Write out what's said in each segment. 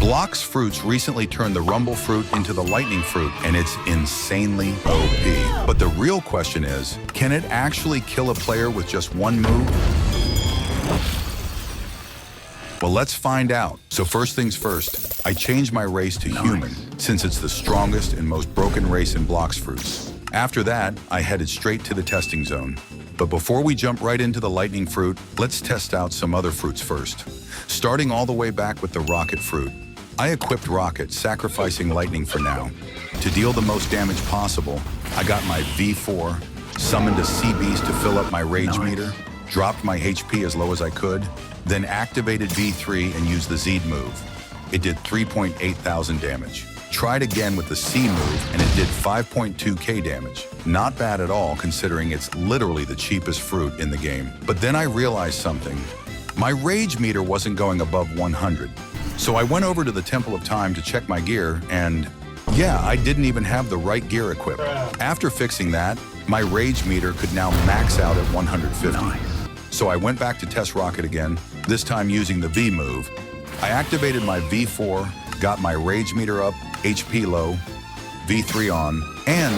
BloxFruits recently turned the Rumble Fruit into the Lightning Fruit, and it's insanely OP. But the real question is, can it actually kill a player with just one move? Well, let's find out. So first things first, I changed my race to human, since it's the strongest and most broken race in BloxFruits. After that, I headed straight to the testing zone. But before we jump right into the lightning fruit, let's test out some other fruits first. Starting all the way back with the rocket fruit. I equipped Rocket, sacrificing lightning for now. To deal the most damage possible, I got my V4, summoned a sea beast to fill up my rage meter, dropped my HP as low as I could, then activated V3 and used the Z move. It did 3,800 damage. Tried again with the C move and it did 5.2k damage. Not bad at all considering it's literally the cheapest fruit in the game. But then I realized something. My rage meter wasn't going above 100. So I went over to the Temple of Time to check my gear and yeah, I didn't even have the right gear equipped. After fixing that, my rage meter could now max out at 150. So I went back to test Rocket again, this time using the V move. I activated my V4, got my rage meter up, HP low, V3 on, and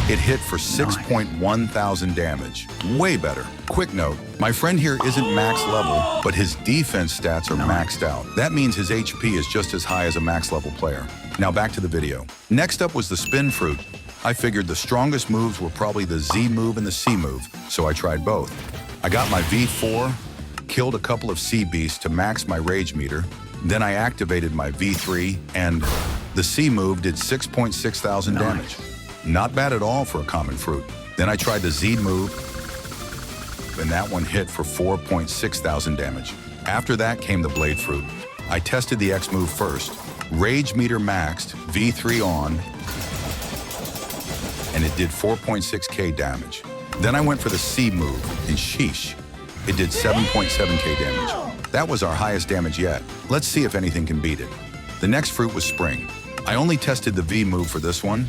it hit for 6,100 damage. Way better. Quick note, my friend here isn't max level, but his defense stats are maxed out. That means his HP is just as high as a max level player. Now back to the video. Next up was the spin fruit. I figured the strongest moves were probably the Z move and the C move, so I tried both. I got my V4, killed a couple of sea beasts to max my rage meter, then I activated my V3 and the C move did 6,600 damage. Not bad at all for a common fruit. Then I tried the Z move and that one hit for 4,600 damage. After that came the blade fruit. I tested the X move first. Rage meter maxed, V3 on, and it did 4.6k damage. Then I went for the C move and sheesh, it did 7.7k damage. That was our highest damage yet. Let's see if anything can beat it. The next fruit was Spring. I only tested the V move for this one,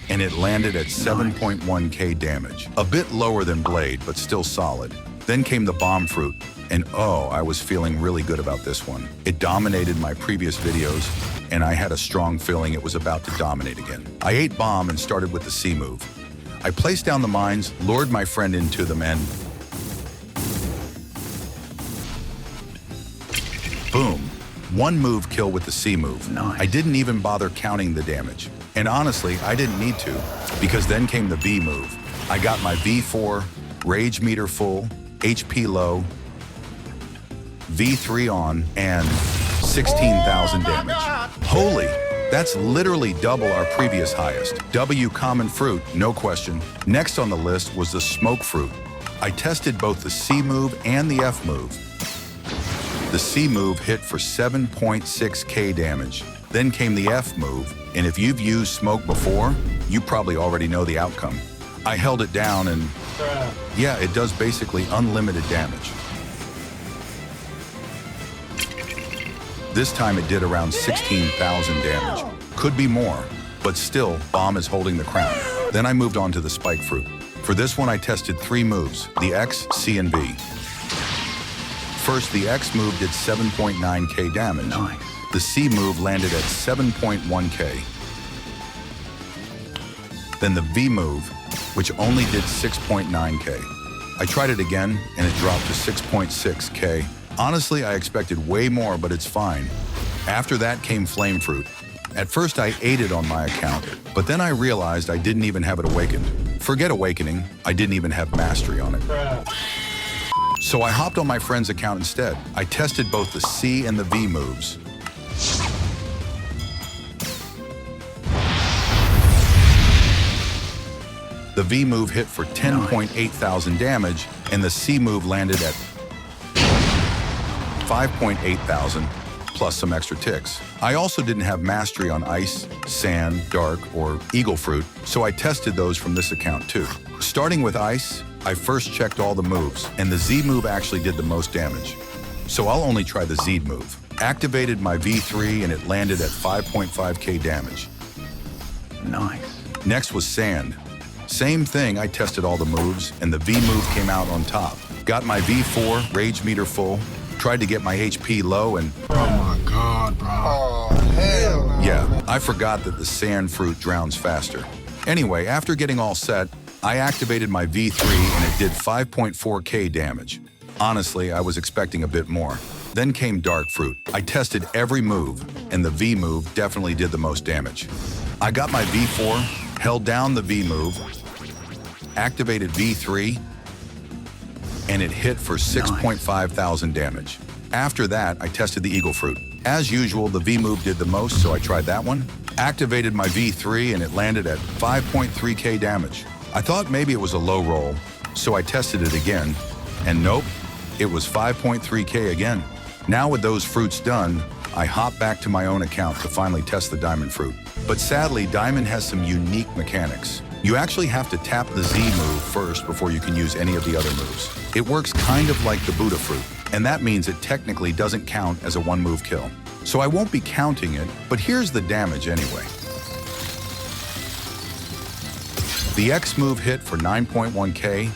and it landed at 7.1k damage. A bit lower than Blade, but still solid. Then came the Bomb fruit, and oh, I was feeling really good about this one. It dominated my previous videos, and I had a strong feeling it was about to dominate again. I ate Bomb and started with the C move. I placed down the mines, lured my friend into them, and boom. One move kill with the C move. I didn't even bother counting the damage. And honestly, I didn't need to, because then came the V move. I got my V4, rage meter full, HP low, V3 on, and 16,000 damage. Holy, that's literally double our previous highest. W common fruit, no question. Next on the list was the smoke fruit. I tested both the C move and the F move. The C move hit for 7.6k damage. Then came the F move, and if you've used smoke before, you probably already know the outcome. I held it down and yeah, it does basically unlimited damage. This time it did around 16,000 damage. Could be more, but still, Bomb is holding the crown. Then I moved on to the spike fruit. For this one I tested 3 moves, the X, C, and V. First, the X move did 7.9k damage. The C move landed at 7.1k. Then the V move, which only did 6.9k. I tried it again, and it dropped to 6.6k. Honestly, I expected way more, but it's fine. After that came Flame Fruit. At first, I ate it on my account, but then I realized I didn't even have it awakened. Forget awakening, I didn't even have mastery on it. So I hopped on my friend's account instead. I tested both the C and the V moves. The V move hit for 10,800 damage, and the C move landed at 5,800 plus some extra ticks. I also didn't have mastery on Ice, Sand, Dark, or Eagle Fruit, so I tested those from this account too. Starting with Ice, I first checked all the moves, and the Z move actually did the most damage. So I'll only try the Z move. Activated my V3 and it landed at 5.5k damage. Next was Sand. Same thing, I tested all the moves, and the V move came out on top. Got my V4, rage meter full, tried to get my HP low, and oh my god, bro. Oh, hell I forgot that the sand fruit drowns faster. Anyway, after getting all set, I activated my V3 and it did 5.4k damage. Honestly, I was expecting a bit more. Then came dark fruit. I tested every move, and the V move definitely did the most damage. I got my V4, held down the V move, activated V3, and it hit for 6.5 thousand damage. After that, I tested the eagle fruit. As usual, the V move did the most, so I tried that one. Activated my V3 and it landed at 5.3k damage. I thought maybe it was a low roll, so I tested it again, and nope, it was 5.3k again. Now with those fruits done, I hop back to my own account to finally test the diamond fruit. But sadly, diamond has some unique mechanics. You actually have to tap the Z move first before you can use any of the other moves. It works kind of like the Buddha fruit, and that means it technically doesn't count as a one-move kill. So I won't be counting it, but here's the damage anyway. The X move hit for 9.1k,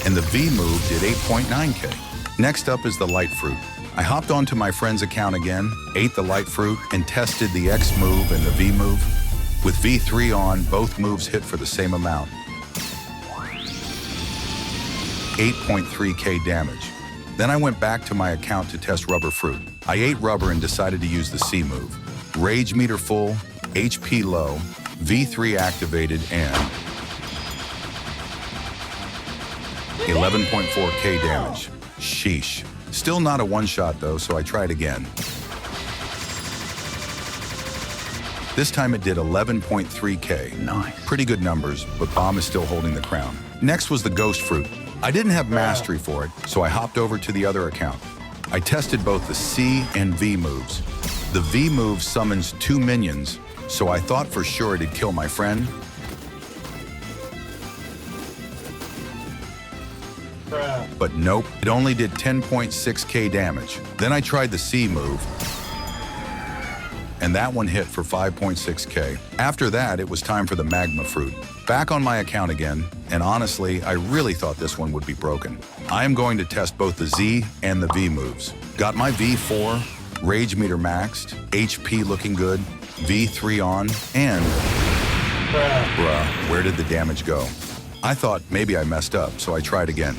and the V move did 8.9k. Next up is the light fruit. I hopped onto my friend's account again, ate the light fruit, and tested the X move and the V move. With V3 on, both moves hit for the same amount. 8.3k damage. Then I went back to my account to test rubber fruit. I ate rubber and decided to use the C move. Rage meter full, HP low, V3 activated, and 11.4k damage. Sheesh. Still not a one-shot though, so I tried again. This time it did 11.3k. Nice. Pretty good numbers, but Bomb is still holding the crown. Next was the ghost fruit. I didn't have mastery for it, so I hopped over to the other account. I tested both the C and V moves. The V move summons 2 minions, so I thought for sure it'd kill my friend. But nope, it only did 10.6k damage. Then I tried the C move, and that one hit for 5.6k. After that, it was time for the Magma fruit. Back on my account again, and honestly, I really thought this one would be broken. I am going to test both the Z and the V moves. Got my V4, Rage meter maxed, HP looking good, V3 on, and bruh, where did the damage go? I thought maybe I messed up, so I tried again.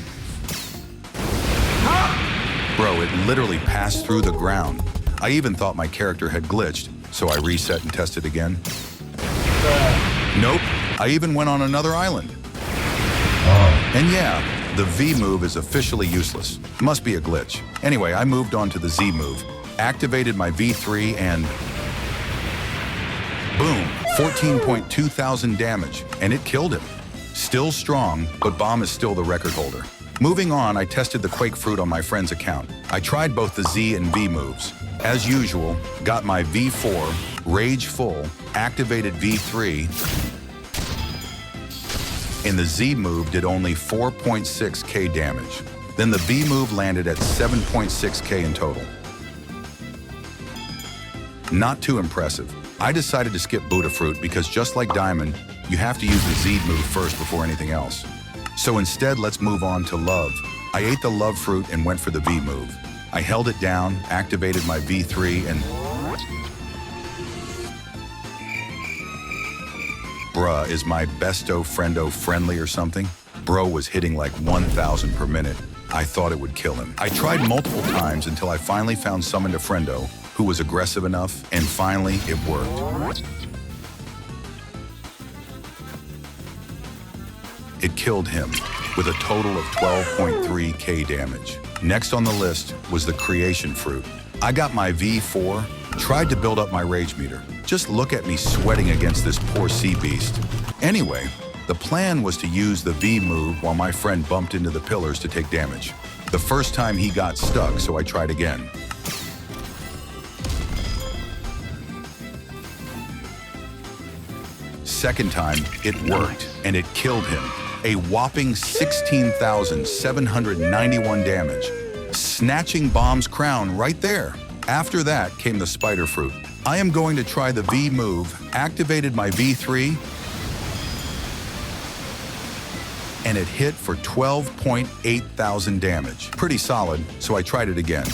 Bro, it literally passed through the ground. I even thought my character had glitched, so I reset and tested again. Nope, I even went on another island. And yeah, the V move is officially useless. Must be a glitch. Anyway, I moved on to the Z move, activated my V3, and boom, 14.2 thousand damage, and it killed him. Still strong, but Bomb is still the record holder. Moving on, I tested the Quake fruit on my friend's account. I tried both the Z and V moves. As usual, got my V4, Rage full, activated V3, and the Z move did only 4.6k damage. Then the V move landed at 7.6k in total. Not too impressive. I decided to skip Buddha fruit because just like Diamond, you have to use the Z move first before anything else. So instead, let's move on to Love. I ate the Love fruit and went for the V move. I held it down, activated my V3, and bruh, is my besto friendo friendly or something? Bro was hitting like 1,000 per minute. I thought it would kill him. I tried multiple times until I finally found someone to friendo who was aggressive enough, and finally it worked. It killed him with a total of 12.3k damage. Next on the list was the creation fruit. I got my V4, tried to build up my rage meter. Just look at me sweating against this poor sea beast. Anyway, the plan was to use the V move while my friend bumped into the pillars to take damage. The first time he got stuck, so I tried again. Second time, it worked, and it killed him. A whopping 16,791 damage, snatching Bomb's crown right there. After that came the spider fruit. I am going to try the V move, activated my V3, and it hit for 12.8 thousand damage. Pretty solid, so I tried it again.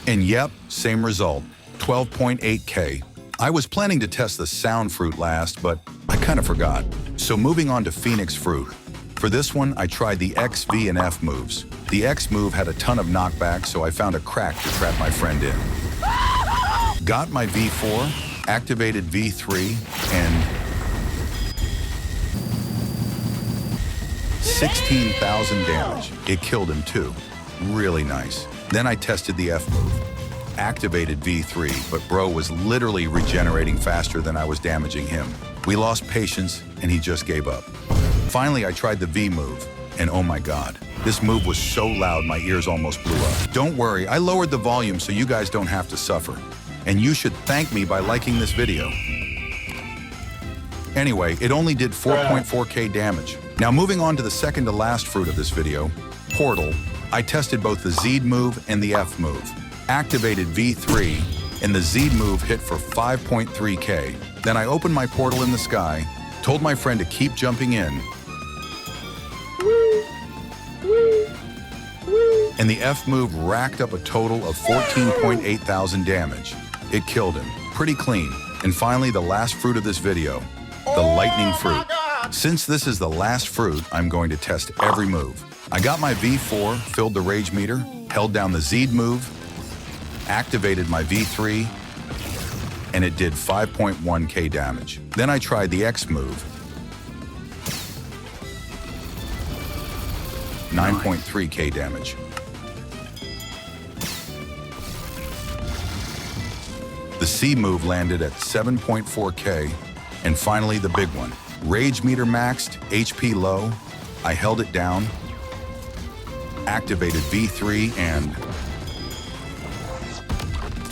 And yep, same result, 12.8K. I was planning to test the sound fruit last, but I kind of forgot. So moving on to Phoenix fruit. For this one, I tried the X, V, and F moves. The X move had a ton of knockback, so I found a crack to trap my friend in. Got my V4, activated V3, and 16,000 damage. It killed him too. Really nice. Then I tested the F move. Activated V3, but bro was literally regenerating faster than I was damaging him. We lost patience, and he just gave up. Finally, I tried the V move, and oh my god. This move was so loud my ears almost blew up. Don't worry, I lowered the volume so you guys don't have to suffer. And you should thank me by liking this video. Anyway, it only did 4.4K damage. Now moving on to the second to last fruit of this video, Portal. I tested both the Z move and the F move. Activated V3, and the Z move hit for 5.3K. Then I opened my portal in the sky, told my friend to keep jumping in, and the F move racked up a total of 14.8 thousand damage. It killed him, pretty clean. And finally, the last fruit of this video, the lightning fruit. Since this is the last fruit, I'm going to test every move. I got my V4, filled the rage meter, held down the Z move, activated my V3, and it did 5.1K damage. Then I tried the X move, 9.3K damage. The C move landed at 7.4K, and finally the big one. Rage meter maxed, HP low, I held it down, activated V3, and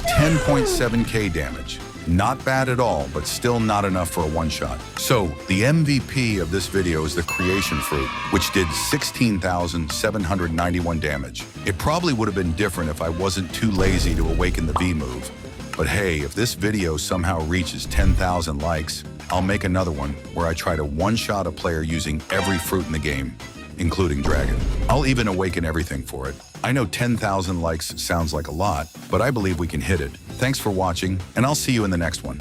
10.7K damage. Not bad at all, but still not enough for a one-shot. So, the MVP of this video is the creation fruit, which did 16,791 damage. It probably would have been different if I wasn't too lazy to awaken the V move. But hey, if this video somehow reaches 10,000 likes, I'll make another one where I try to one-shot a player using every fruit in the game, including Dragon. I'll even awaken everything for it. I know 10,000 likes sounds like a lot, but I believe we can hit it. Thanks for watching, and I'll see you in the next one.